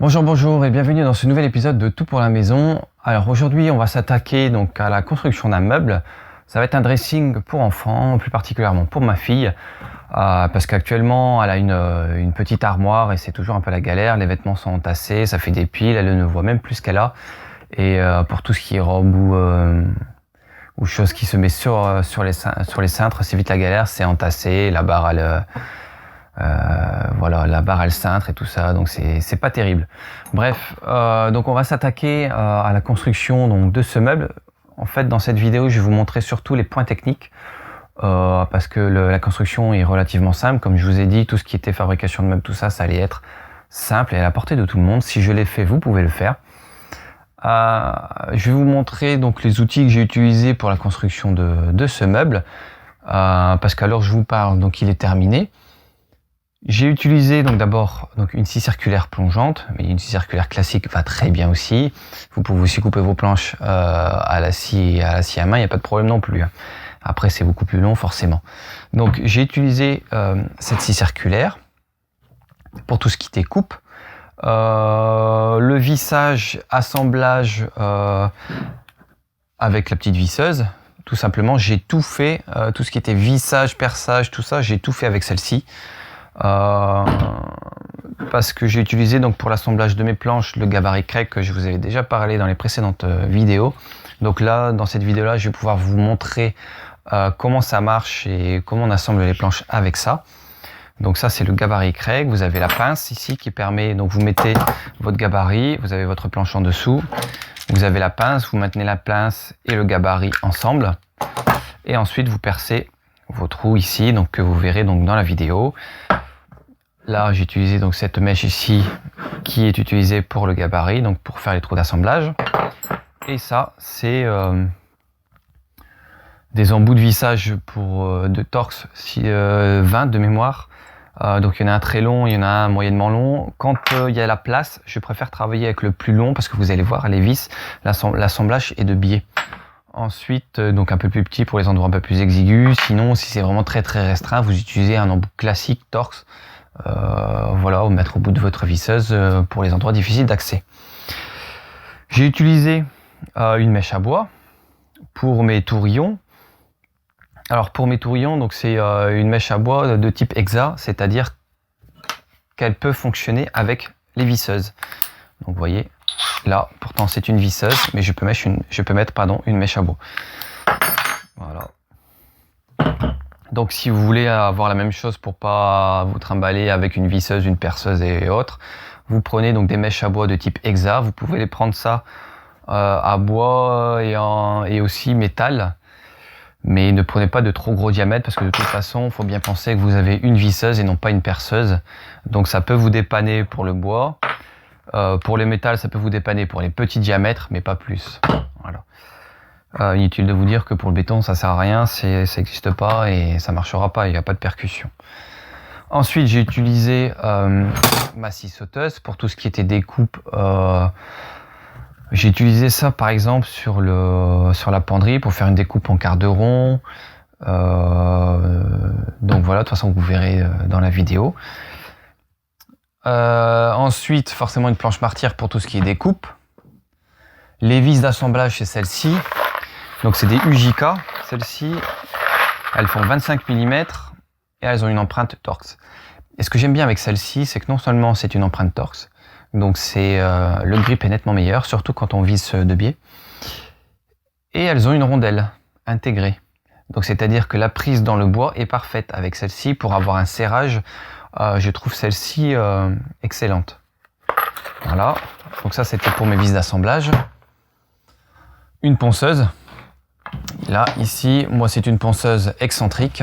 Bonjour et bienvenue dans ce nouvel épisode de Tout pour la maison. Alors aujourd'hui on va s'attaquer donc à la construction d'un meuble. Ça va être un dressing pour enfants, plus particulièrement pour ma fille, parce qu'actuellement elle a une petite armoire et c'est toujours un peu la galère. Les vêtements sont entassés, ça fait des piles, elle ne voit même plus ce qu'elle a. Et pour tout ce qui est robe ou choses qui se met sur les cintres, c'est vite la galère, c'est entassé, la barre la barre elle cintre et tout ça, donc c'est pas terrible. Bref, donc on va s'attaquer à la construction donc de ce meuble. En fait, dans cette vidéo, je vais vous montrer surtout les points techniques, parce que la construction est relativement simple. Comme je vous ai dit, tout ce qui était fabrication de meubles, tout ça, ça allait être simple et à la portée de tout le monde. Si je l'ai fait, vous pouvez le faire. Je vais vous montrer donc les outils que j'ai utilisés pour la construction de ce meuble, parce qu'alors je vous parle, donc il est terminé. J'ai utilisé donc d'abord une scie circulaire plongeante, mais une scie circulaire classique va très bien aussi. Vous pouvez aussi couper vos planches à la scie à main, il n'y a pas de problème non plus. Après c'est beaucoup plus long forcément. Donc j'ai utilisé cette scie circulaire pour tout ce qui était coupe. Le vissage, assemblage avec la petite visseuse. Tout simplement, j'ai tout fait, tout ce qui était vissage, perçage, tout ça, j'ai tout fait avec celle-ci. Parce que j'ai utilisé donc pour l'assemblage de mes planches le gabarit Craig que je vous avais déjà parlé dans les précédentes vidéos. Donc là, dans cette vidéo là, je vais pouvoir vous montrer comment ça marche et comment on assemble les planches avec ça. Donc ça, c'est le gabarit Craig. Vous avez la pince ici qui permet, donc vous mettez votre gabarit, vous avez votre planche en dessous, vous avez la pince, vous maintenez la pince et le gabarit ensemble et ensuite vous percez vos trous ici, donc que vous verrez donc dans la vidéo. Là, j'ai utilisé donc cette mèche ici qui est utilisée pour le gabarit, donc pour faire les trous d'assemblage. Et ça, c'est des embouts de vissage de Torx 20 de mémoire. Donc il y en a un très long, il y en a un moyennement long. Quand il y a la place, je préfère travailler avec le plus long parce que vous allez voir les vis, l'assemblage est de biais. Ensuite, donc un peu plus petit pour les endroits un peu plus exigus. Sinon, si c'est vraiment très restreint, vous utilisez un embout classique Torx. Voilà, au mettre au bout de votre visseuse pour les endroits difficiles d'accès. J'ai utilisé une mèche à bois pour mes tourillons. Alors pour mes tourillons, donc c'est une mèche à bois de type hexa, c'est-à-dire qu'elle peut fonctionner avec les visseuses. Donc vous voyez, là pourtant c'est une visseuse, mais je peux mettre une mèche à bois. Voilà. Donc si vous voulez avoir la même chose pour pas vous trimballer avec une visseuse, une perceuse et autres, vous prenez donc des mèches à bois de type hexa. Vous pouvez les prendre ça à bois et aussi métal. Mais ne prenez pas de trop gros diamètre parce que de toute façon, il faut bien penser que vous avez une visseuse et non pas une perceuse. Donc ça peut vous dépanner pour le bois. Pour les métals, ça peut vous dépanner pour les petits diamètres, mais pas plus. Voilà. Inutile de vous dire que pour le béton, ça sert à rien, ça n'existe pas et ça marchera pas, il n'y a pas de percussion. Ensuite, j'ai utilisé ma scie sauteuse pour tout ce qui était découpe. J'ai utilisé ça par exemple sur la penderie pour faire une découpe en quart de rond. Donc voilà, de toute façon vous verrez dans la vidéo. Ensuite, forcément une planche martyre pour tout ce qui est découpe. Les vis d'assemblage, c'est celle-ci. Donc c'est des UJK. Celles-ci, elles font 25 mm et elles ont une empreinte Torx. Et ce que j'aime bien avec celle-ci, c'est que non seulement c'est une empreinte Torx, donc le grip est nettement meilleur, surtout quand on visse de biais. Et elles ont une rondelle intégrée. Donc c'est-à-dire que la prise dans le bois est parfaite avec celle-ci pour avoir un serrage. Je trouve celle-ci excellente. Voilà. Donc ça c'était pour mes vis d'assemblage. Une ponceuse. Là, ici, moi c'est une ponceuse excentrique.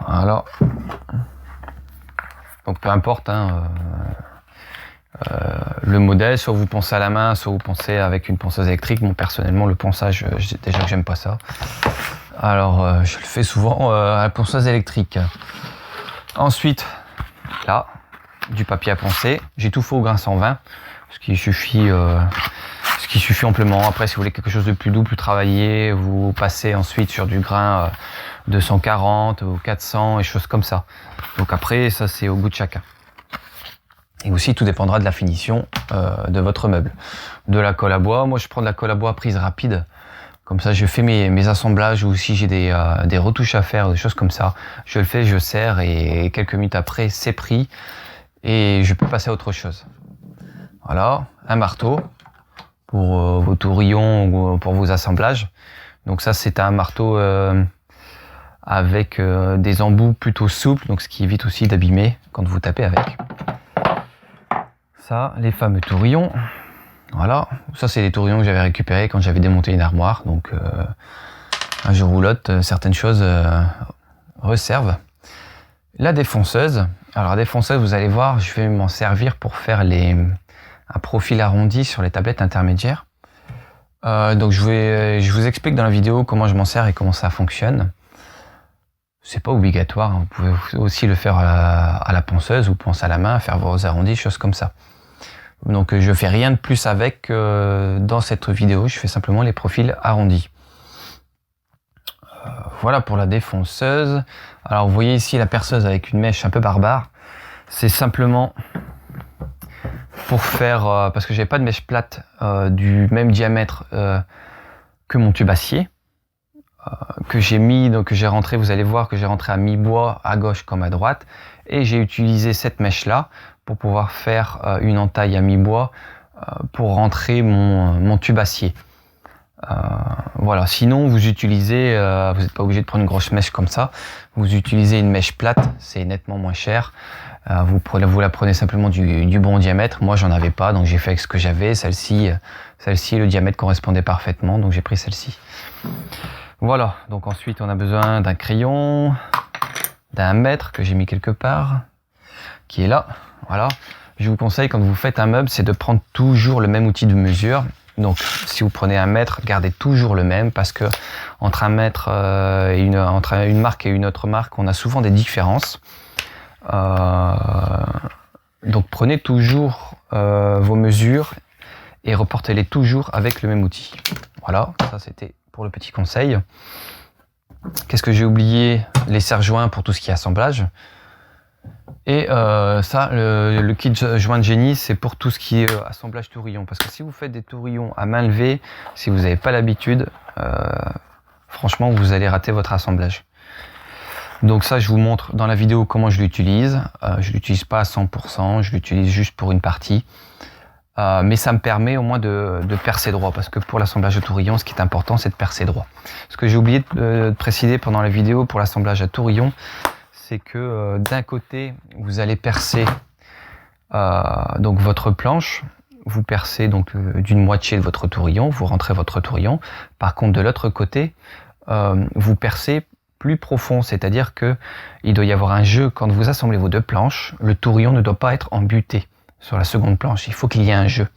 Voilà. Donc peu importe le modèle, soit vous poncez à la main, soit vous poncez avec une ponceuse électrique. Moi personnellement, le ponçage, déjà que j'aime pas ça. Alors je le fais souvent à la ponceuse électrique. Ensuite, là, du papier à poncer. J'ai tout fait au grain 120, ce qui suffit amplement. Après, si vous voulez quelque chose de plus doux, plus travaillé, vous passez ensuite sur du grain 240 ou 400 et choses comme ça. Donc après, ça c'est au goût de chacun. Et aussi, tout dépendra de la finition de votre meuble. De la colle à bois, moi je prends de la colle à bois prise rapide. Comme ça, je fais mes assemblages ou si j'ai des retouches à faire, des choses comme ça. Je le fais, je serre et quelques minutes après, c'est pris. Et je peux passer à autre chose. Voilà, un marteau pour vos tourillons ou pour vos assemblages. Donc ça, c'est un marteau avec des embouts plutôt souples, donc ce qui évite aussi d'abîmer quand vous tapez avec. Ça, les fameux tourillons. Voilà, ça c'est des tourillons que j'avais récupérés quand j'avais démonté une armoire. Donc je roulotte, certaines choses reservent. La défonceuse. Alors la défonceuse, vous allez voir, je vais m'en servir pour faire un profil arrondi sur les tablettes intermédiaires. Donc je vous explique dans la vidéo comment je m'en sers et comment ça fonctionne. C'est pas obligatoire, hein. Vous pouvez aussi le faire à la ponceuse ou ponce à la main, faire vos arrondis, choses comme ça. Donc je fais rien de plus avec dans cette vidéo, je fais simplement les profils arrondis. Voilà pour la défonceuse. Alors vous voyez ici la perceuse avec une mèche un peu barbare. C'est simplement pour faire, parce que j'avais pas de mèche plate du même diamètre que mon tube acier, que j'ai mis, donc que j'ai rentré, vous allez voir que j'ai rentré à mi-bois à gauche comme à droite, et j'ai utilisé cette mèche là pour pouvoir faire une entaille à mi-bois pour rentrer mon tube acier. Voilà, sinon vous utilisez, vous n'êtes pas obligé de prendre une grosse mèche comme ça, vous utilisez une mèche plate, c'est nettement moins cher. Vous la prenez simplement du bon diamètre. Moi j'en avais pas, donc j'ai fait avec ce que j'avais. Celle-ci, le diamètre correspondait parfaitement, donc j'ai pris celle-ci. Voilà, donc ensuite on a besoin d'un crayon, d'un mètre que j'ai mis quelque part, qui est là. Voilà, je vous conseille quand vous faites un meuble, c'est de prendre toujours le même outil de mesure. Donc si vous prenez un mètre, gardez toujours le même, parce que entre un mètre entre une marque et une autre marque, on a souvent des différences. Donc prenez toujours vos mesures et reportez-les toujours avec le même outil. Voilà, ça c'était pour le petit conseil. Qu'est-ce que j'ai oublié? Les serre-joints pour tout ce qui est assemblage. Et ça, le kit joint de génie, c'est pour tout ce qui est assemblage tourillon. Parce que si vous faites des tourillons à main levée, si vous n'avez pas l'habitude, franchement, vous allez rater votre assemblage. Donc ça, je vous montre dans la vidéo comment je l'utilise. Je ne l'utilise pas à 100%, je l'utilise juste pour une partie. Mais ça me permet au moins de percer droit, parce que pour l'assemblage de tourillon, ce qui est important, c'est de percer droit. Ce que j'ai oublié de préciser pendant la vidéo pour l'assemblage à tourillon, c'est que d'un côté, vous allez percer donc votre planche, vous percez donc d'une moitié de votre tourillon, vous rentrez votre tourillon. Par contre, de l'autre côté, vous percez plus profond, c'est-à-dire que il doit y avoir un jeu quand vous assemblez vos deux planches. Le tourillon ne doit pas être embuté sur la seconde planche, il faut qu'il y ait un jeu.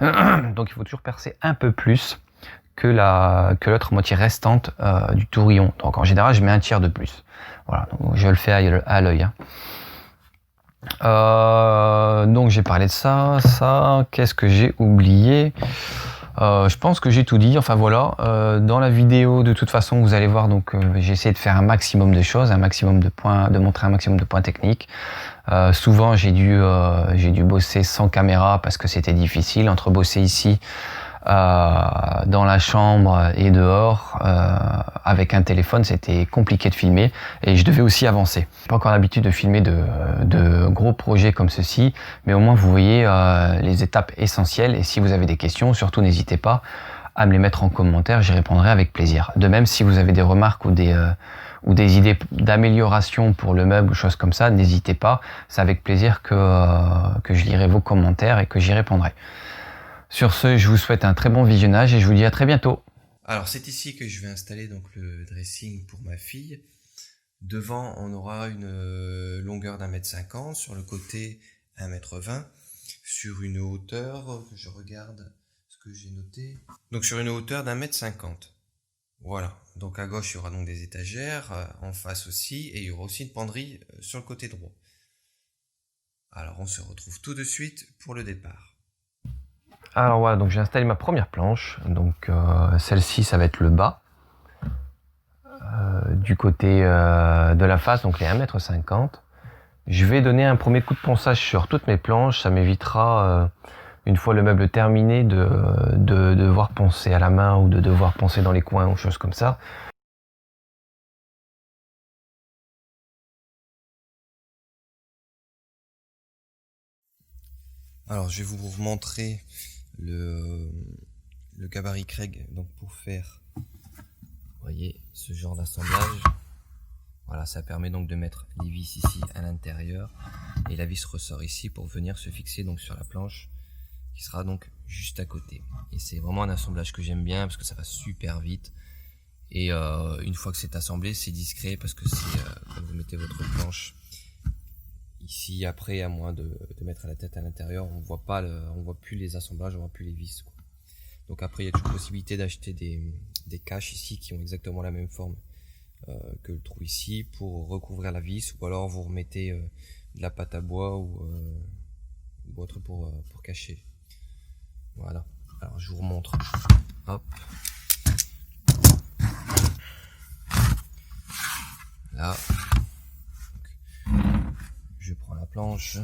Donc il faut toujours percer un peu plus que l'autre moitié restante du tourillon. Donc en général, je mets un tiers de plus. Voilà, donc je le fais à l'œil. Donc j'ai parlé de ça, qu'est-ce que j'ai oublié? Je pense que j'ai tout dit. Enfin voilà, dans la vidéo de toute façon vous allez voir, donc j'ai essayé de faire un maximum de choses, un maximum de points, de montrer un maximum de points techniques. Souvent j'ai dû bosser sans caméra parce que c'était difficile, entre bosser ici dans la chambre et dehors avec un téléphone, c'était compliqué de filmer, et je devais aussi avancer. J'ai pas encore l'habitude de filmer de gros projets comme ceci, mais au moins vous voyez les étapes essentielles, et si vous avez des questions, surtout n'hésitez pas à me les mettre en commentaire, j'y répondrai avec plaisir. De même, si vous avez des remarques ou des idées d'amélioration pour le meuble ou choses comme ça, n'hésitez pas, c'est avec plaisir que je lirai vos commentaires et que j'y répondrai. Sur ce, je vous souhaite un très bon visionnage et je vous dis à très bientôt. Alors c'est ici que je vais installer donc le dressing pour ma fille. Devant, on aura une longueur d'1,50 m, sur le côté 1,20 m, sur une hauteur, je regarde ce que j'ai noté, donc sur une hauteur d'1,50 m. Voilà, donc à gauche il y aura donc des étagères, en face aussi, et il y aura aussi une penderie sur le côté droit. Alors on se retrouve tout de suite pour le départ. Alors voilà, donc j'ai installé ma première planche, donc celle-ci ça va être le bas, du côté de la face, donc les 1,50 m. Je vais donner un premier coup de ponçage sur toutes mes planches, ça m'évitera, une fois le meuble terminé, de devoir poncer à la main ou de devoir poncer dans les coins ou choses comme ça. Alors, je vais vous montrer le gabarit Craig donc pour faire, vous voyez, ce genre d'assemblage. Voilà, ça permet donc de mettre les vis ici à l'intérieur et la vis ressort ici pour venir se fixer donc sur la planche qui sera donc juste à côté. Et c'est vraiment un assemblage que j'aime bien parce que ça va super vite. Et une fois que c'est assemblé, c'est discret parce que c'est quand vous mettez votre planche ici, après, à moins de mettre la tête à l'intérieur, on voit plus les assemblages, on voit plus les vis, quoi. Donc après, il y a toujours possibilité d'acheter des caches ici qui ont exactement la même forme que le trou ici pour recouvrir la vis, ou alors vous remettez de la pâte à bois ou autre pour cacher. Voilà. Alors je vous remontre. Hop. Là. Donc, je prends la planche.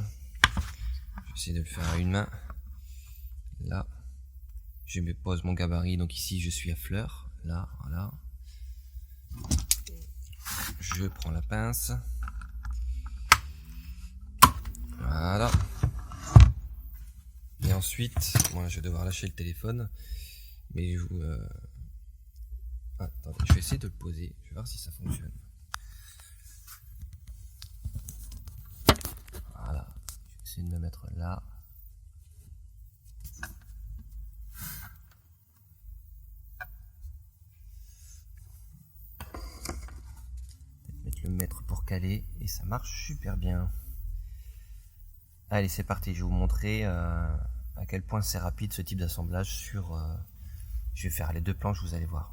J'essaie de le faire à une main. Là. Je me pose mon gabarit. Donc ici, je suis à fleur. Là, voilà. Je prends la pince. Voilà. Et ensuite, moi je vais devoir lâcher le téléphone. Mais je vous... Attendez, je vais essayer de le poser. Je vais voir si ça fonctionne. Voilà. Je vais essayer de me mettre là. Mettre le mètre pour caler. Et ça marche super bien. Allez, c'est parti. Je vais vous montrer à quel point c'est rapide ce type d'assemblage sur... je vais faire les deux planches, vous allez voir.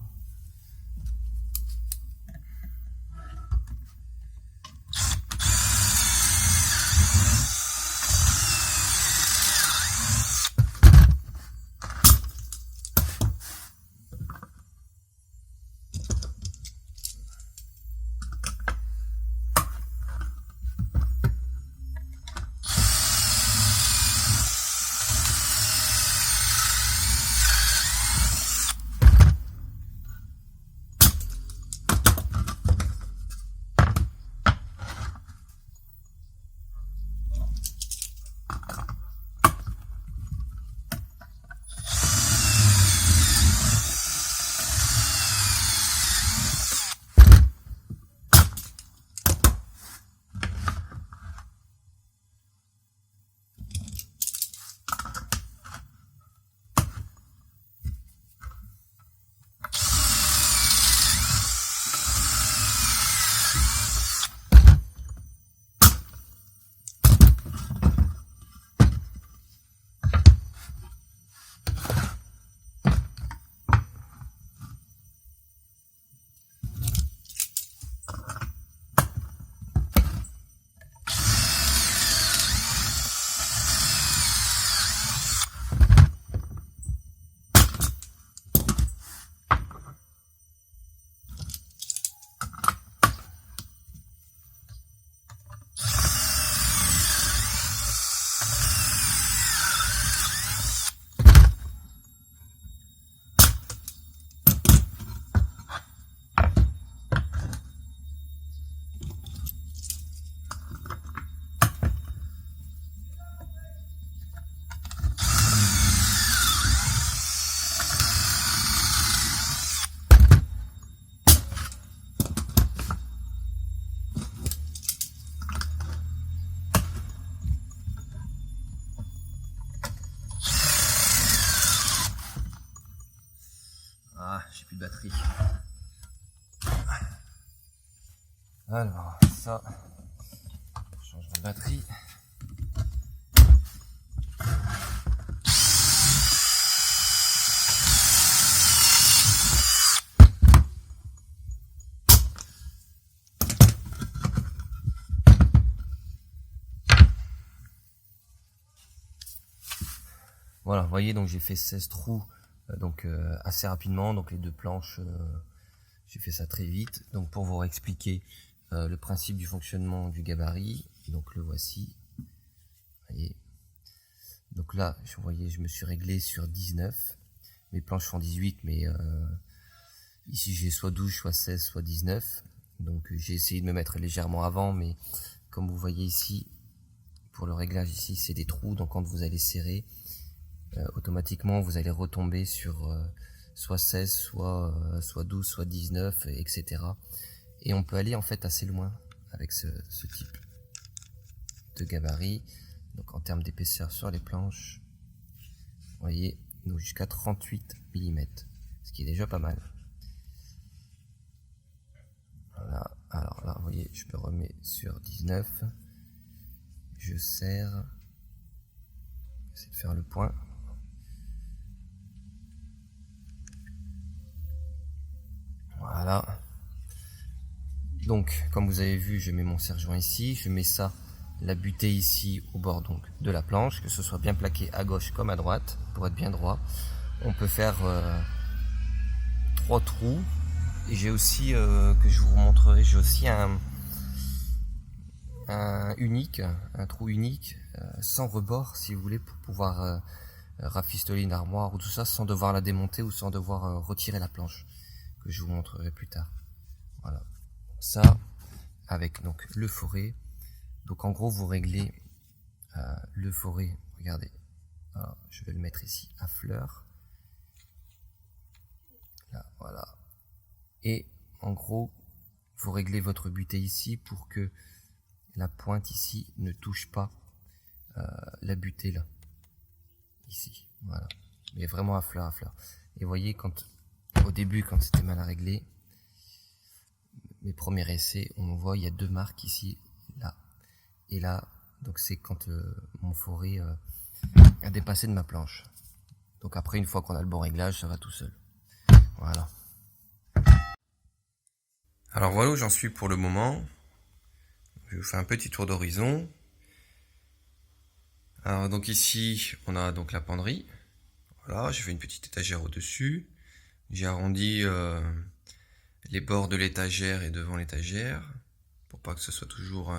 Ah, j'ai plus de batterie. Alors, ça, change de batterie. Voilà, vous voyez, donc j'ai fait 16 trous assez rapidement, donc les deux planches, j'ai fait ça très vite. Donc pour vous expliquer le principe du fonctionnement du gabarit, Donc le voici. Voyez. Donc là, vous voyez, je me suis réglé sur 19. Mes planches font 18, mais ici j'ai soit 12, soit 16, soit 19. Donc j'ai essayé de me mettre légèrement avant, mais comme vous voyez ici, pour le réglage ici, c'est des trous. Donc quand vous allez serrer, automatiquement vous allez retomber sur soit 16, soit 12, soit 19, etc. Et on peut aller en fait assez loin avec ce type de gabarit. Donc en termes d'épaisseur sur les planches, vous voyez, donc jusqu'à 38 mm, ce qui est déjà pas mal. Voilà, alors là, vous voyez, je me remets sur 19, je serre, j'essaie de faire le point. Voilà. Donc, comme vous avez vu, je mets mon serre-joint ici, je mets ça, la butée ici au bord donc de la planche, que ce soit bien plaqué à gauche comme à droite, pour être bien droit. On peut faire 3 trous. Et j'ai aussi, que je vous montrerai, j'ai aussi un trou unique, sans rebord si vous voulez, pour pouvoir rafistoler une armoire ou tout ça sans devoir la démonter ou sans devoir retirer la planche, que je vous montrerai plus tard. Voilà, ça avec donc le forêt. Donc en gros vous réglez le forêt, regardez, alors, je vais le mettre ici à fleur, là, voilà. Et en gros, vous réglez votre butée ici pour que la pointe ici ne touche pas la butée là, ici, voilà. Mais vraiment à fleur. Et voyez, au début, quand c'était mal à régler, mes premiers essais, on voit, il y a 2 marques ici, là et là. Donc c'est quand mon forêt a dépassé de ma planche. Donc après, une fois qu'on a le bon réglage, ça va tout seul. Voilà. Alors voilà où j'en suis pour le moment. Je vous fais un petit tour d'horizon. Alors donc ici, on a donc la penderie. Voilà, je fais une petite étagère au-dessus. J'ai arrondi les bords de l'étagère et devant l'étagère, pour pas que ce soit toujours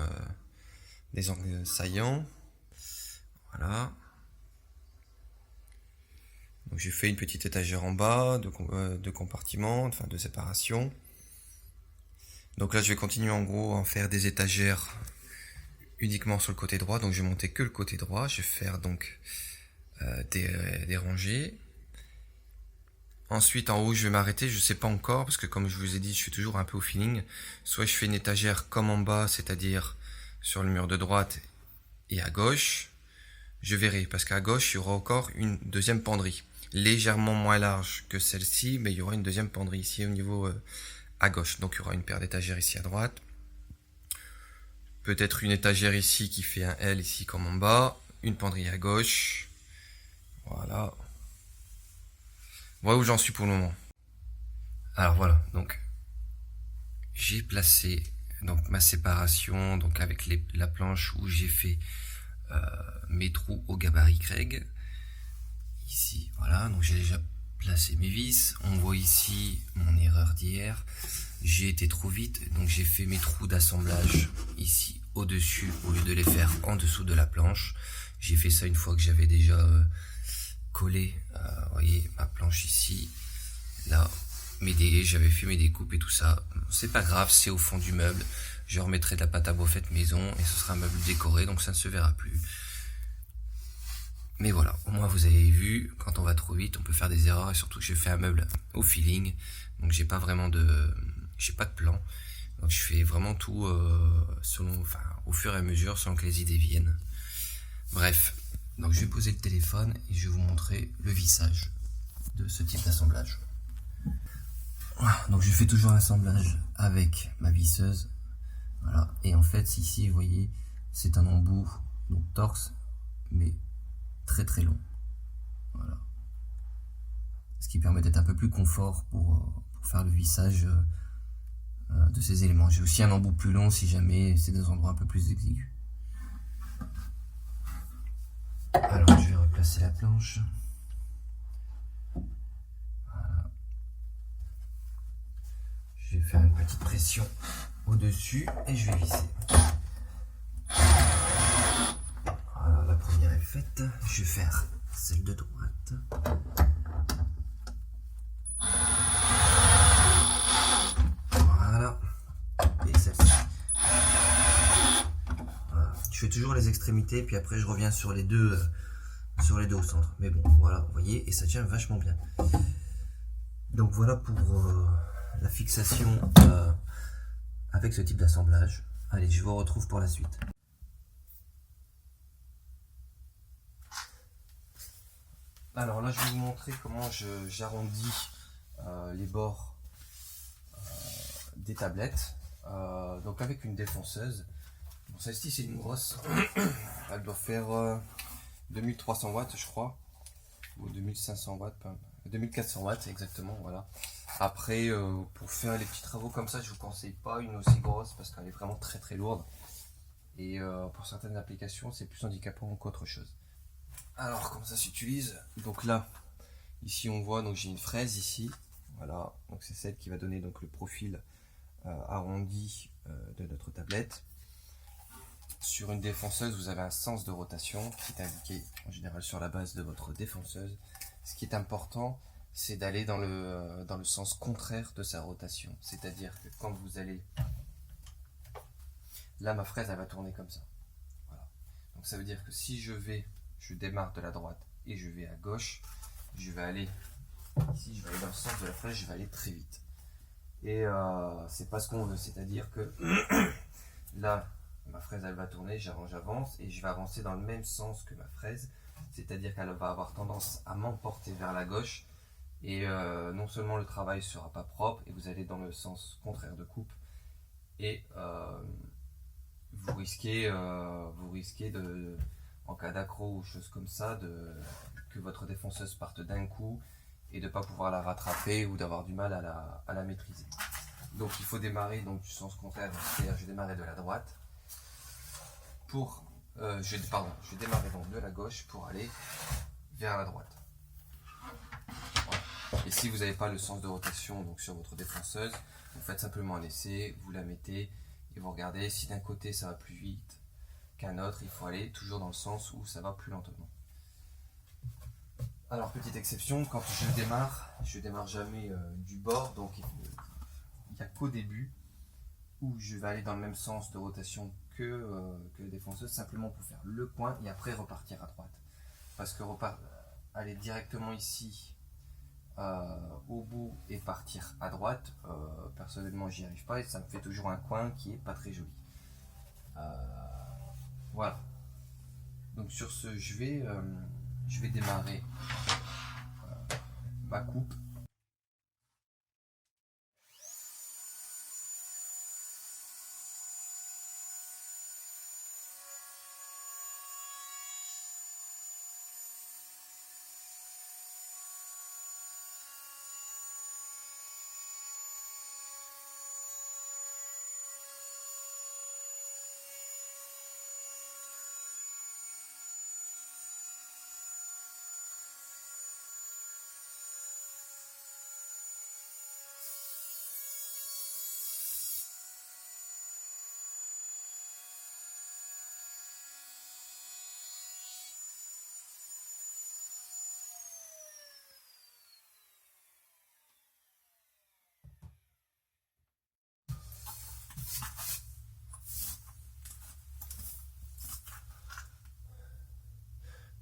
des angles saillants. Voilà. Donc j'ai fait une petite étagère en bas, de compartiments, enfin de séparation. Donc là je vais continuer en gros à en faire des étagères uniquement sur le côté droit. Donc je vais monter que le côté droit. Je vais faire donc des rangées. Ensuite en haut je vais m'arrêter, je sais pas encore, parce que comme je vous ai dit, je suis toujours un peu au feeling. Soit je fais une étagère comme en bas, c'est-à-dire sur le mur de droite et à gauche. Je verrai, parce qu'à gauche il y aura encore une deuxième penderie, légèrement moins large que celle-ci, mais il y aura une deuxième penderie ici au niveau à gauche. Donc il y aura une paire d'étagères ici à droite. Peut-être une étagère ici qui fait un L ici comme en bas. Une penderie à gauche. Voilà. Voilà où j'en suis pour le moment. Alors voilà, donc j'ai placé donc ma séparation donc avec la planche où j'ai fait mes trous au gabarit Craig. Ici, voilà, donc j'ai déjà placé mes vis. On voit ici mon erreur d'hier. J'ai été trop vite, donc j'ai fait mes trous d'assemblage ici au-dessus au lieu de les faire en dessous de la planche. J'ai fait ça une fois que j'avais déjà collé, vous voyez, ma planche ici. Là, j'avais fait mes découpes et tout ça. C'est pas grave, c'est au fond du meuble. Je remettrai de la pâte à bois faite maison et ce sera un meuble décoré, donc ça ne se verra plus. Mais voilà, au moins vous avez vu, quand on va trop vite, on peut faire des erreurs, et surtout que j'ai fait un meuble au feeling, donc j'ai pas de plan, donc je fais vraiment tout au fur et à mesure, selon que les idées viennent. Bref, donc je vais poser le téléphone et je vais vous montrer le vissage de ce type d'assemblage. Voilà, donc je fais toujours l'assemblage avec ma visseuse, voilà, et en fait ici vous voyez, c'est un embout, donc torse, mais très très long, voilà, ce qui permet d'être un peu plus confort pour faire le vissage de ces éléments. J'ai aussi un embout plus long si jamais c'est des endroits un peu plus exigus. Alors je vais replacer la planche, voilà. Je vais faire une petite pression au dessus et je vais visser. faite, je vais faire celle de droite. Voilà. Et celle-ci. Voilà. Je fais toujours les extrémités, puis après je reviens sur les deux au centre. Mais bon, voilà, vous voyez, et ça tient vachement bien. Donc voilà pour la fixation avec ce type d'assemblage. Allez, je vous retrouve pour la suite. Alors là, je vais vous montrer comment j'arrondis les bords des tablettes. Donc avec une défonceuse. Bon, celle-ci, c'est une grosse. Elle doit faire 2300 watts, je crois. Ou 2500 watts, 2400 watts exactement, voilà. Après, pour faire les petits travaux comme ça, je vous conseille pas une aussi grosse parce qu'elle est vraiment très très lourde. Et pour certaines applications, c'est plus handicapant qu'autre chose. Alors, comment ça s'utilise? Donc là, ici on voit, donc j'ai une fraise ici. Voilà, donc c'est celle qui va donner donc le profil arrondi de notre tablette. Sur une défonceuse, vous avez un sens de rotation qui est indiqué en général sur la base de votre défonceuse. Ce qui est important, c'est d'aller dans le sens contraire de sa rotation. C'est-à-dire que quand vous allez... Là, ma fraise, elle va tourner comme ça. Voilà. Donc ça veut dire que si je démarre de la droite et je vais à gauche, je vais aller ici, je vais aller dans le sens de la fraise, je vais aller très vite. Et c'est pas ce qu'on veut, c'est-à-dire que là, ma fraise elle va tourner, j'avance et je vais avancer dans le même sens que ma fraise, c'est-à-dire qu'elle va avoir tendance à m'emporter vers la gauche et non seulement le travail sera pas propre et vous allez dans le sens contraire de coupe et vous risquez de, en cas d'accro ou choses comme ça, que votre défonceuse parte d'un coup et de ne pas pouvoir la rattraper ou d'avoir du mal à la maîtriser. Donc il faut démarrer donc, du sens contraire, c'est-à-dire je démarrais de la droite je démarrais donc de la gauche pour aller vers la droite. Voilà. Et si vous n'avez pas le sens de rotation donc sur votre défonceuse, vous faites simplement un essai, vous la mettez et vous regardez si d'un côté ça va plus vite qu'un autre, il faut aller toujours dans le sens où ça va plus lentement. Alors petite exception, quand je démarre jamais du bord, donc il n'y a qu'au début où je vais aller dans le même sens de rotation que la défonceuse, simplement pour faire le point et après repartir à droite. Parce que aller directement ici au bout et partir à droite, personnellement j'y arrive pas et ça me fait toujours un coin qui est pas très joli. Voilà. Donc sur ce, je vais démarrer ma coupe.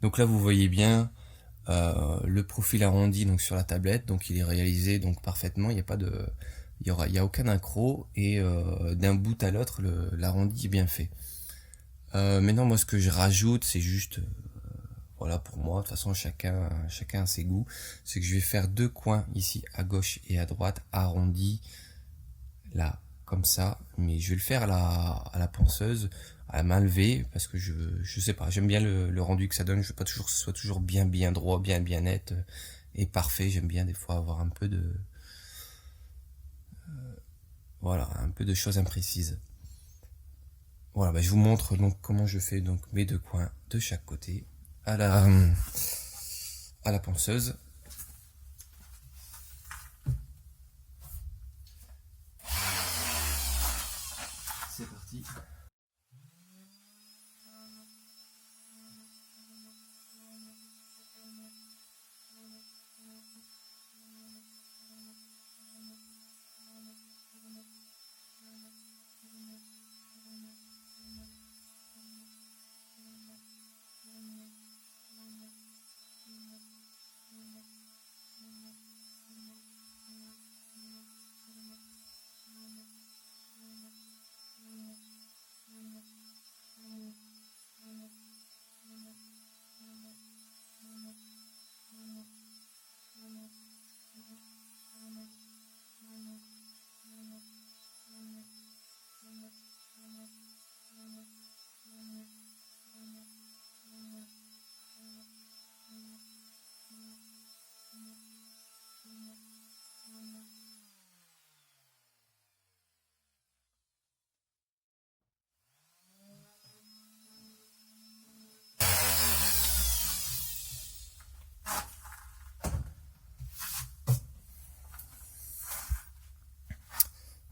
Donc là vous voyez bien le profil arrondi donc sur la tablette, donc il est réalisé donc parfaitement, il n'y a aucun accroc et d'un bout à l'autre l'arrondi est bien fait. Maintenant moi ce que je rajoute c'est juste voilà pour moi, de toute façon chacun a ses goûts, c'est que je vais faire deux coins ici à gauche et à droite arrondis là comme ça, mais je vais le faire à la ponceuse, à la main levée, parce que je sais pas, j'aime bien le rendu que ça donne, je veux pas toujours que ce soit toujours bien droit, bien net et parfait, j'aime bien des fois avoir un peu de voilà, un peu de choses imprécises. Voilà, je vous montre donc comment je fais donc mes deux coins de chaque côté à la ponceuse. C'est parti.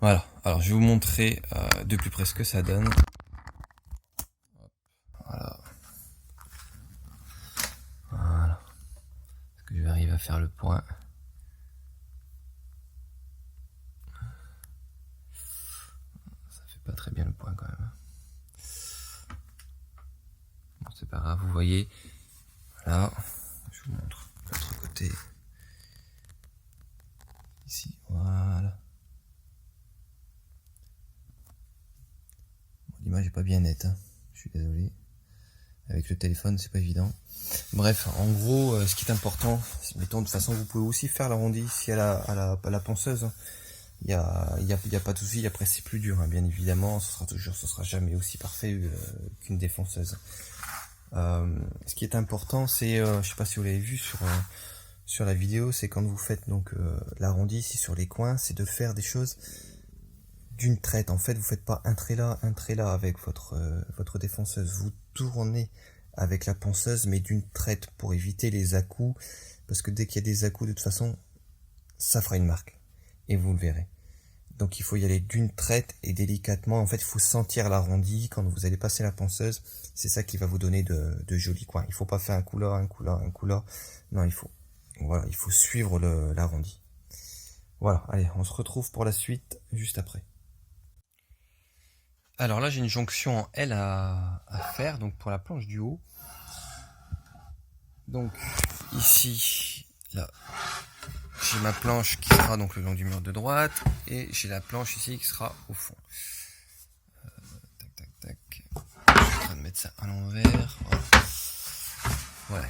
Voilà, alors je vais vous montrer de plus près ce que ça donne. Voilà. Voilà. Est-ce que je vais arriver à faire le point? Ça fait pas très bien le point quand même. Bon, c'est pas grave, vous voyez. Voilà, je vous montre l'autre côté. Ici, voilà. Bon, l'image est pas bien nette, hein. Je suis désolé. Avec le téléphone, c'est pas évident. Bref, en gros, ce qui est important, mettons, de toute façon, vous pouvez aussi faire l'arrondi ici à la ponceuse. Il y a pas de souci. Après, c'est plus dur, hein, bien évidemment. Ce sera jamais aussi parfait qu'une défonceuse. Ce qui est important, c'est, je sais pas si vous l'avez vu sur la vidéo, c'est quand vous faites donc l'arrondi ici sur les coins, c'est de faire des choses d'une traite. En fait, vous faites pas un trait là avec votre défonceuse. Vous tournez avec la ponceuse, mais d'une traite pour éviter les à-coups, parce que dès qu'il y a des à-coups, de toute façon, ça fera une marque, et vous le verrez. Donc il faut y aller d'une traite et délicatement. En fait, il faut sentir l'arrondi quand vous allez passer la ponceuse. C'est ça qui va vous donner de jolis coins. Il faut pas faire un coup là, un coup là, un coup là. Non, il faut suivre l'arrondi. Voilà, allez, on se retrouve pour la suite juste après. Alors là, j'ai une jonction en L à faire, donc pour la planche du haut. Donc ici, là, j'ai ma planche qui sera donc le long du mur de droite, et j'ai la planche ici qui sera au fond. Tac, tac, tac. Je suis en train de mettre ça à l'envers. Voilà.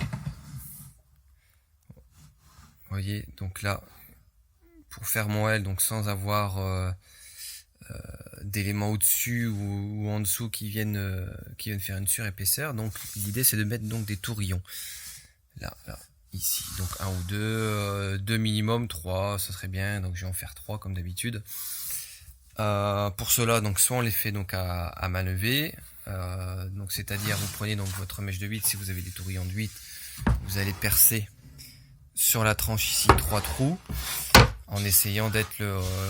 Vous voyez, donc là, pour faire mon L, donc sans avoir d'éléments au-dessus ou en dessous qui viennent faire une surépaisseur, donc l'idée c'est de mettre donc des tourillons. Là, ici, donc un ou deux minimum, 3, ça serait bien, donc je vais en faire 3 comme d'habitude. Pour cela, donc soit on les fait donc à main levée, donc c'est-à-dire vous prenez donc votre mèche de 8, si vous avez des tourillons de 8, vous allez percer sur la tranche ici 3 trous, en essayant d'être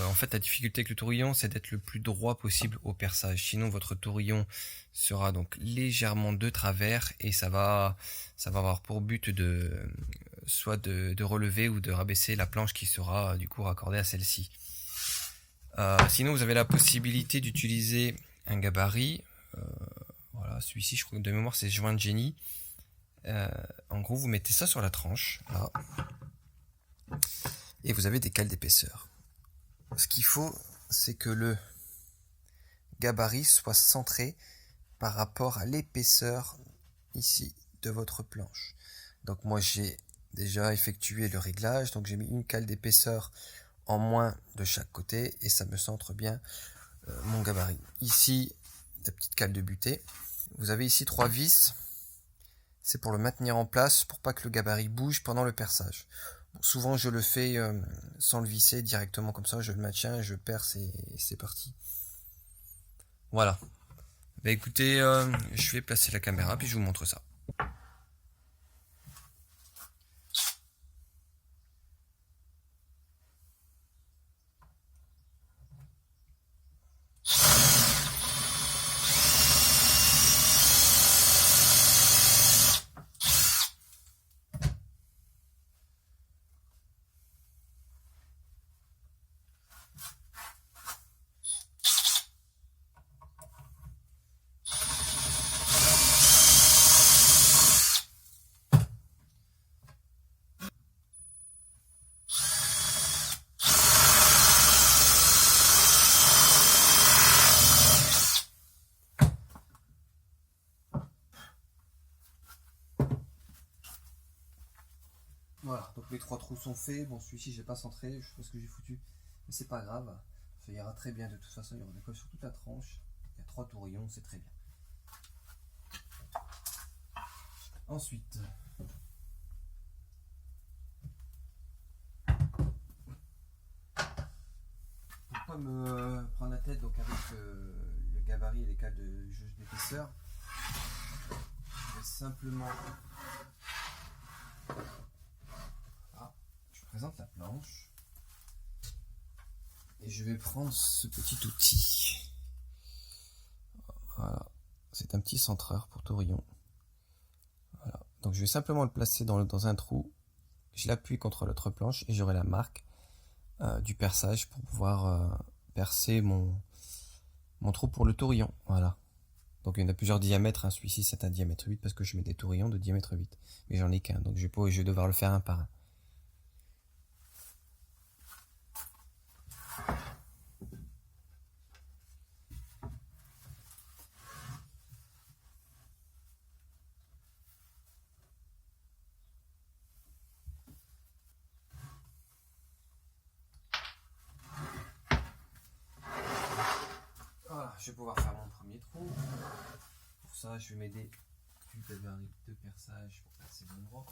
en fait la difficulté avec le tourillon, c'est d'être le plus droit possible au perçage, sinon votre tourillon sera donc légèrement de travers, et ça va avoir pour but soit de relever ou de rabaisser la planche qui sera du coup raccordée à celle-ci. Sinon vous avez la possibilité d'utiliser un gabarit, voilà, celui-ci je crois que de mémoire c'est joint de génie. En gros vous mettez ça sur la tranche, là, et vous avez des cales d'épaisseur. Ce qu'il faut, c'est que le gabarit soit centré par rapport à l'épaisseur ici de votre planche. Donc moi j'ai déjà effectué le réglage, donc j'ai mis une cale d'épaisseur en moins de chaque côté, et ça me centre bien mon gabarit. Ici, la petite cale de butée. Vous avez ici 3 vis, c'est pour le maintenir en place, pour pas que le gabarit bouge pendant le perçage. Bon, souvent je le fais sans le visser, directement comme ça, je le maintiens, je perce et c'est parti. Voilà. Bah écoutez, je vais placer la caméra puis je vous montre ça. Voilà, donc les 3 trous sont faits. Bon, celui-ci j'ai pas centré, je sais pas ce que j'ai foutu, mais c'est pas grave, ça ira très bien. De toute façon, il y aura des cols sur toute la tranche. Il y a 3 tourillons, c'est très bien. Ensuite, pour pas me prendre la tête donc avec le gabarit et les cales de jauge d'épaisseur, je vais simplement, je présente la planche et je vais prendre ce petit outil. Voilà, c'est un petit centreur pour tourillon. Voilà. Donc je vais simplement le placer dans un trou. Je l'appuie contre l'autre planche et j'aurai la marque du perçage pour pouvoir percer mon trou pour le tourillon. Voilà. Donc il y en a plusieurs diamètres, hein. Celui-ci c'est un diamètre 8 parce que je mets des tourillons de diamètre 8. Mais j'en ai qu'un, donc je vais devoir le faire un par un. Voilà, je vais pouvoir faire mon premier trou. Pour ça, je vais m'aider d'une vernis de perçage pour percer l'endroit.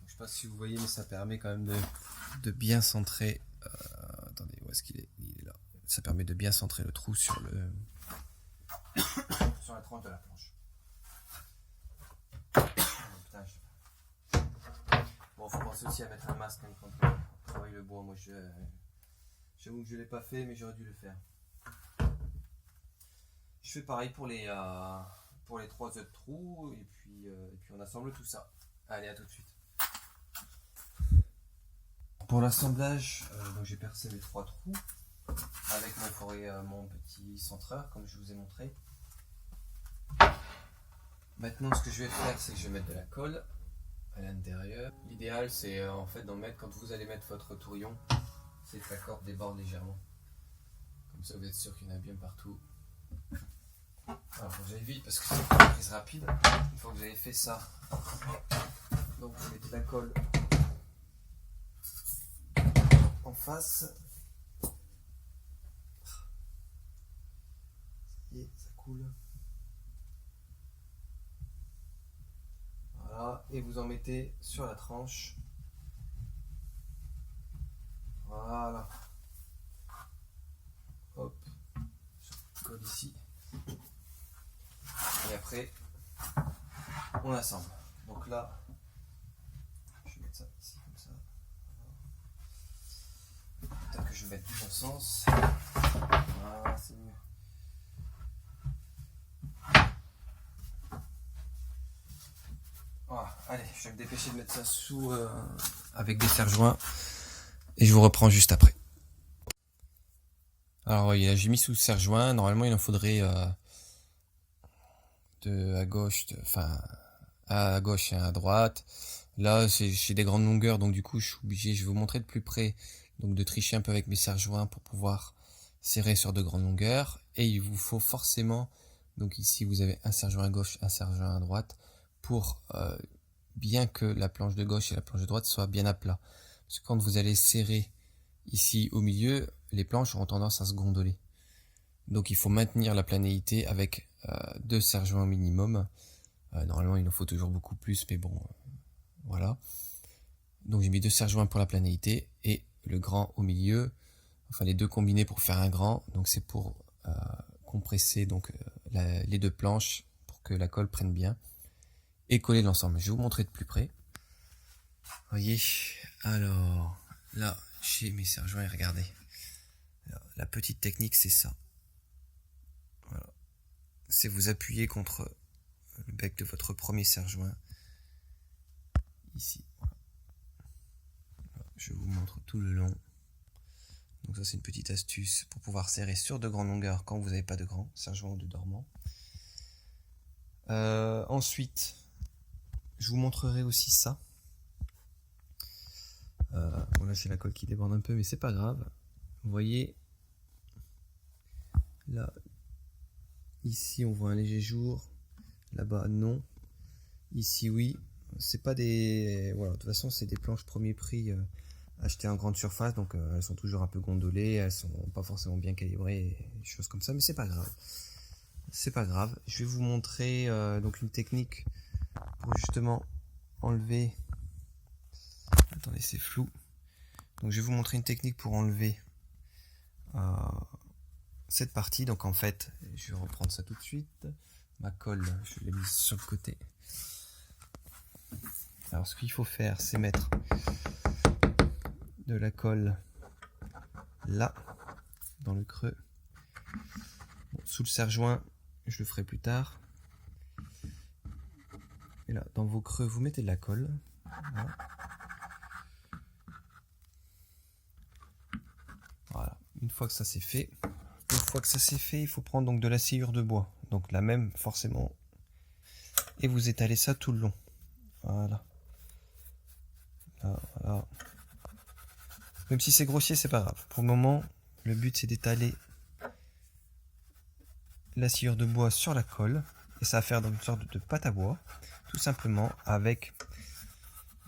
Je sais pas si vous voyez, mais ça permet quand même de bien centrer. Attendez, où est-ce qu'il est? Il est là. Ça permet de bien centrer le trou sur la tranche de la planche. Putain, bon, faut penser aussi à mettre un masque quand on travaille le bois. Moi, j'avoue que je l'ai pas fait, mais j'aurais dû le faire. Je fais pareil pour les 3 autres trous et puis on assemble tout ça. Allez, à tout de suite. Pour l'assemblage, donc j'ai percé mes 3 trous avec mon petit centreur comme je vous ai montré. Maintenant, ce que je vais faire, c'est que je vais mettre de la colle à l'intérieur. L'idéal, c'est en fait d'en mettre quand vous allez mettre votre tourillon, c'est que la corde déborde légèrement. Comme ça, vous êtes sûr qu'il y en a bien partout. Alors, j'aille vite parce que c'est une prise rapide. Une fois que vous avez fait ça, donc vous mettez la colle en face. Et ça coule. Voilà, et vous en mettez sur la tranche. Voilà. Hop, je colle ici. Et après, on assemble. Donc là, je vais mettre ça ici comme ça. Peut-être que je vais mettre du bon sens. Voilà, c'est mieux. Voilà, allez, je vais me dépêcher de mettre ça sous avec des serre-joints et je vous reprends juste après. Alors oui, là j'ai mis sous serre-joint. Normalement, il en faudrait à gauche et à droite. Là, j'ai des grandes longueurs, donc du coup, je suis obligé. Je vais vous montrer de plus près, donc de tricher un peu avec mes serre-joints pour pouvoir serrer sur de grandes longueurs. Et il vous faut forcément, donc ici, vous avez un serre-joint à gauche, un serre-joint à droite, pour bien que la planche de gauche et la planche de droite soient bien à plat. Parce que quand vous allez serrer ici au milieu, les planches auront tendance à se gondoler. Donc il faut maintenir la planéité avec 2 serre-joints au minimum. Normalement il en faut toujours beaucoup plus, mais bon, voilà. Donc j'ai mis 2 serre-joints pour la planéité et le grand au milieu, enfin les deux combinés pour faire un grand. Donc c'est pour compresser donc les 2 planches pour que la colle prenne bien et coller l'ensemble. Je vais vous montrer de plus près. Voyez, alors là j'ai mes serre-joints et regardez. Alors, la petite technique c'est ça. Voilà. C'est vous appuyer contre le bec de votre premier serre-joint ici. Voilà. Je vous montre tout le long. Donc ça c'est une petite astuce pour pouvoir serrer sur de grandes longueurs quand vous n'avez pas de grands serre-joints ou de dormants. Ensuite, je vous montrerai aussi ça. Bon là c'est la colle qui déborde un peu, mais c'est pas grave. Vous voyez, là, ici on voit un léger jour, là-bas non, ici oui. C'est pas des... Voilà, de toute façon c'est des planches premier prix achetées en grande surface, donc elles sont toujours un peu gondolées, elles sont pas forcément bien calibrées, des choses comme ça, mais c'est pas grave. C'est pas grave. Je vais vous montrer donc une technique pour justement enlever. Attendez, c'est flou. Donc je vais vous montrer une technique pour enlever cette partie. Donc en fait, je vais reprendre ça tout de suite. Ma colle, je l'ai mise sur le côté. Alors ce qu'il faut faire, c'est mettre de la colle là, dans le creux. Bon, sous le serre-joint, je le ferai plus tard. Et là, dans vos creux, vous mettez de la colle. Voilà. Voilà. Une fois que ça c'est fait, il faut prendre donc de la sciure de bois. Donc la même forcément. Et vous étalez ça tout le long. Voilà. Là, voilà. Même si c'est grossier, c'est pas grave. Pour le moment, le but c'est d'étaler la sciure de bois sur la colle. Et ça va faire donc une sorte de pâte à bois. Tout simplement avec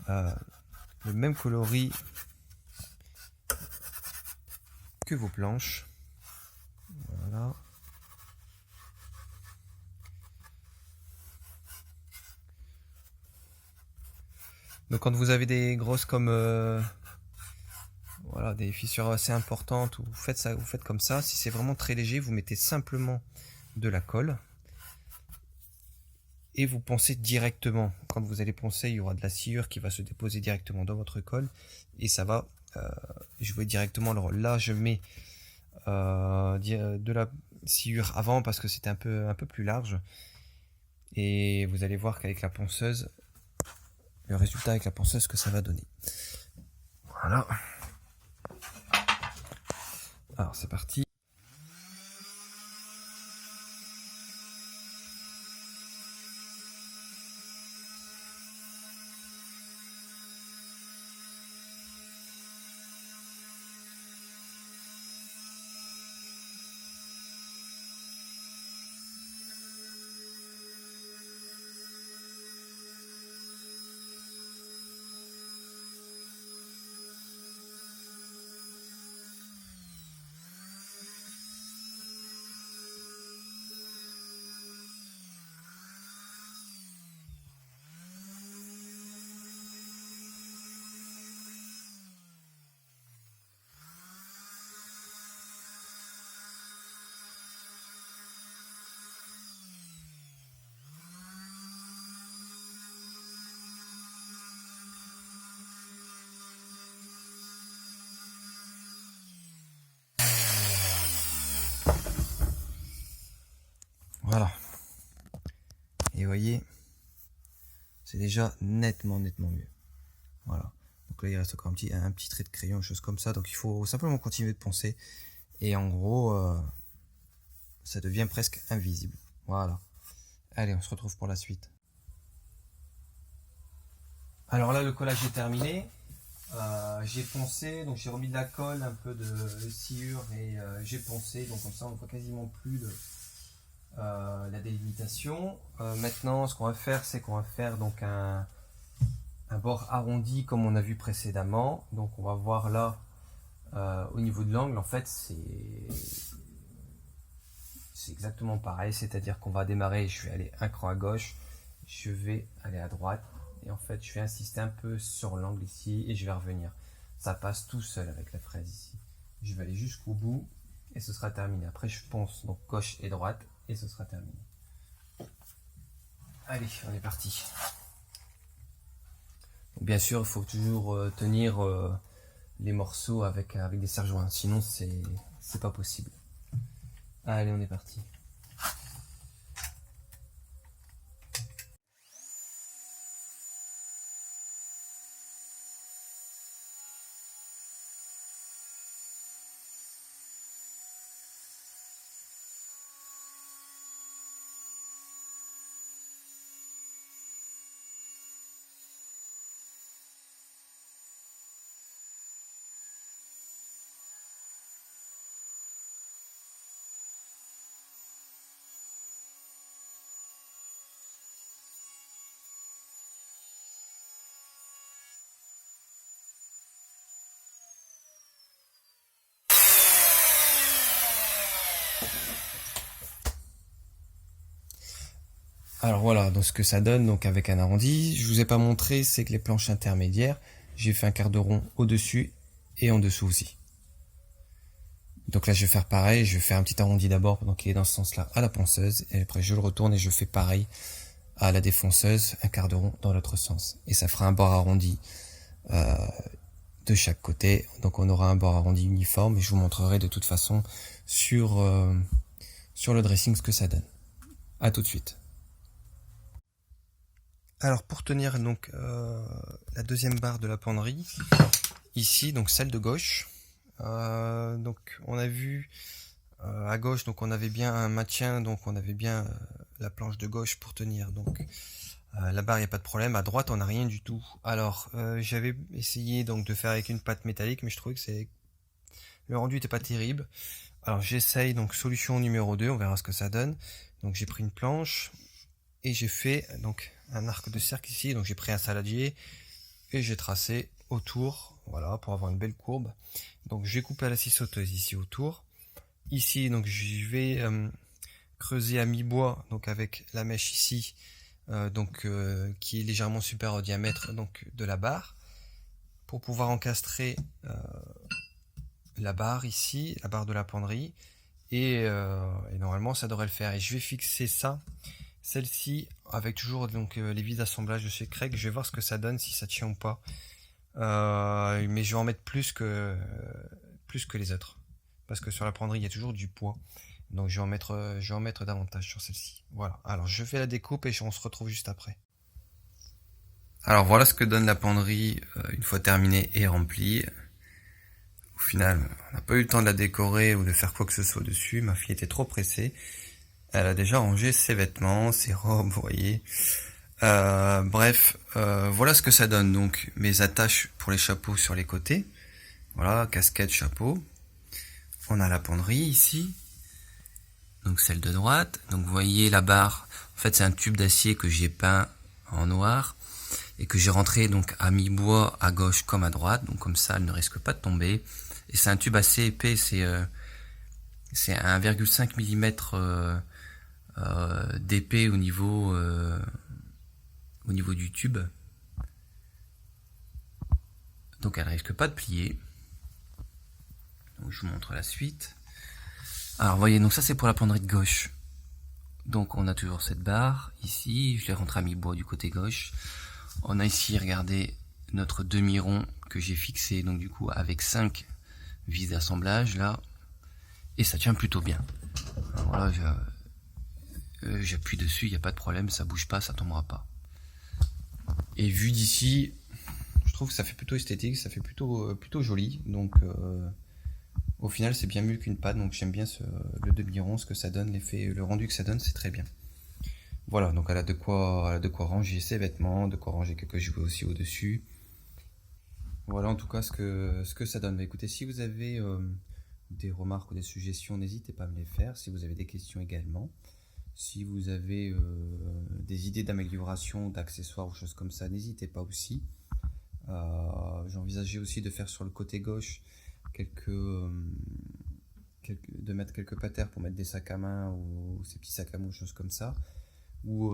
le même coloris que vos planches. Voilà. Donc quand vous avez des grosses comme voilà, des fissures assez importantes, vous faites ça, vous faites comme ça. Si c'est vraiment très léger, vous mettez simplement de la colle et vous poncez directement. Quand vous allez poncer, il y aura de la sciure qui va se déposer directement dans votre colle et ça va jouer directement le rôle. Là, je mets de la sciure avant parce que c'était un peu plus large et vous allez voir qu'avec la ponceuse, le résultat avec la ponceuse que ça va donner. Voilà. Alors c'est parti. Voilà. Et vous voyez, c'est déjà nettement mieux. Voilà. Donc là, il reste encore un petit trait de crayon, chose comme ça. Donc il faut simplement continuer de poncer. Et en gros, ça devient presque invisible. Voilà. Allez, on se retrouve pour la suite. Alors là, le collage est terminé. J'ai poncé, donc j'ai remis de la colle, un peu de sciure et j'ai poncé. Donc comme ça, on ne voit quasiment plus la délimitation. Maintenant, ce qu'on va faire, c'est qu'on va faire donc un bord arrondi comme on a vu précédemment. Donc on va voir là au niveau de l'angle, en fait c'est exactement pareil, c'est-à-dire qu'on va démarrer, je vais aller un cran à gauche, je vais aller à droite et en fait je vais insister un peu sur l'angle ici et je vais revenir. Ça passe tout seul avec la fraise ici. Je vais aller jusqu'au bout et ce sera terminé. Après je ponce donc gauche et droite et ce sera terminé. Allez, on est parti. Donc, bien sûr, il faut toujours tenir les morceaux avec des serre-joints, sinon c'est pas possible. Allez, on est parti. Alors voilà, donc ce que ça donne donc avec un arrondi. Je vous ai pas montré, c'est que les planches intermédiaires, j'ai fait un quart de rond au-dessus et en dessous aussi. Donc là je vais faire pareil, je vais faire un petit arrondi d'abord pendant qu'il est dans ce sens-là à la ponceuse, et après je le retourne et je fais pareil à la défonceuse, un quart de rond dans l'autre sens. Et ça fera un bord arrondi de chaque côté. Donc on aura un bord arrondi uniforme et je vous montrerai de toute façon sur le dressing ce que ça donne. À tout de suite. Alors pour tenir donc la deuxième barre de la penderie, ici donc celle de gauche, donc on a vu à gauche, donc on avait bien un maintien, donc on avait bien la planche de gauche pour tenir, donc la barre il n'y a pas de problème. À droite on n'a rien du tout. Alors j'avais essayé donc de faire avec une pâte métallique, mais je trouvais que le rendu n'était pas terrible. Alors j'essaye donc solution numéro 2, on verra ce que ça donne. Donc j'ai pris une planche et j'ai fait donc un arc de cercle ici, donc j'ai pris un saladier et j'ai tracé autour, voilà, pour avoir une belle courbe. Donc j'ai coupé à la scie sauteuse ici autour. Ici donc je vais creuser à mi-bois, donc avec la mèche ici, qui est légèrement supérieure au diamètre donc de la barre, pour pouvoir encastrer la barre ici, la barre de la penderie, et normalement ça devrait le faire. Et je vais fixer ça, celle-ci, avec toujours donc les vis d'assemblage de chez Craig. Je vais voir ce que ça donne, si ça tient ou pas. Mais je vais en mettre plus que les autres, parce que sur la penderie il y a toujours du poids. Donc je vais en mettre davantage sur celle-ci. Voilà. Alors je fais la découpe et on se retrouve juste après. Alors voilà ce que donne la penderie une fois terminée et remplie. Au final, on n'a pas eu le temps de la décorer ou de faire quoi que ce soit dessus. Ma fille était trop pressée. Elle a déjà rangé ses vêtements, ses robes, vous voyez. Bref, voilà ce que ça donne. Donc mes attaches pour les chapeaux sur les côtés. Voilà, casquette, chapeau. On a la penderie ici. Donc celle de droite. Donc vous voyez la barre. En fait c'est un tube d'acier que j'ai peint en noir et que j'ai rentré donc à mi-bois à gauche comme à droite. Donc comme ça elle ne risque pas de tomber. Et c'est un tube assez épais, c'est 1,5 mm d'épais au niveau du tube. Donc elle risque pas de plier. Donc je vous montre la suite. Alors vous voyez, donc ça c'est pour la penderie de gauche. Donc on a toujours cette barre ici, je l'ai rentré à mi-bois du côté gauche. On a ici, regardez, notre demi-rond que j'ai fixé, donc du coup avec 5 vis d'assemblage là, et ça tient plutôt bien. Alors voilà, j'appuie dessus, il n'y a pas de problème, ça bouge pas, ça tombera pas. Et vu d'ici, je trouve que ça fait plutôt esthétique, ça fait plutôt joli, donc au final c'est bien mieux qu'une pâte, donc j'aime bien le demi-rond, ce que ça donne, l'effet, le rendu que ça donne, c'est très bien. Voilà, donc elle a de quoi ranger ses vêtements, de quoi ranger quelques jouets aussi au-dessus. Voilà en tout cas ce que ça donne. Bah, écoutez, si vous avez des remarques ou des suggestions, n'hésitez pas à me les faire. Si vous avez des questions également. Si vous avez des idées d'amélioration, d'accessoires ou choses comme ça, n'hésitez pas aussi. J'envisageais aussi de faire sur le côté gauche de mettre quelques patères pour mettre des sacs à main ou ces petits sacs à main ou choses comme ça. Ou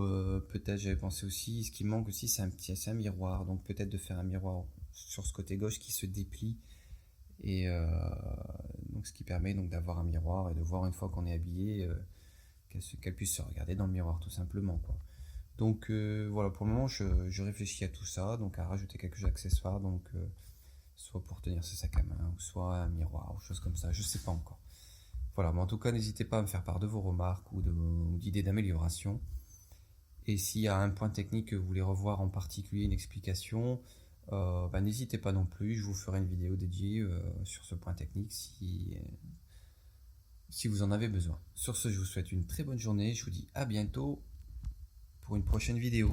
peut-être j'avais pensé aussi, ce qui manque aussi c'est un miroir, donc peut-être de faire un miroir sur ce côté gauche qui se déplie, et donc ce qui permet donc d'avoir un miroir et de voir une fois qu'on est habillé, qu'elle puisse se regarder dans le miroir tout simplement quoi. Donc voilà, pour le moment je réfléchis à tout ça, donc à rajouter quelques accessoires, donc soit pour tenir ce sac à main, ou soit un miroir ou choses comme ça, je sais pas encore. Voilà, mais en tout cas n'hésitez pas à me faire part de vos remarques ou d'idées d'amélioration. Et s'il y a un point technique que vous voulez revoir en particulier, une explication, n'hésitez pas non plus, je vous ferai une vidéo dédiée sur ce point technique si vous en avez besoin. Sur ce, je vous souhaite une très bonne journée, je vous dis à bientôt pour une prochaine vidéo.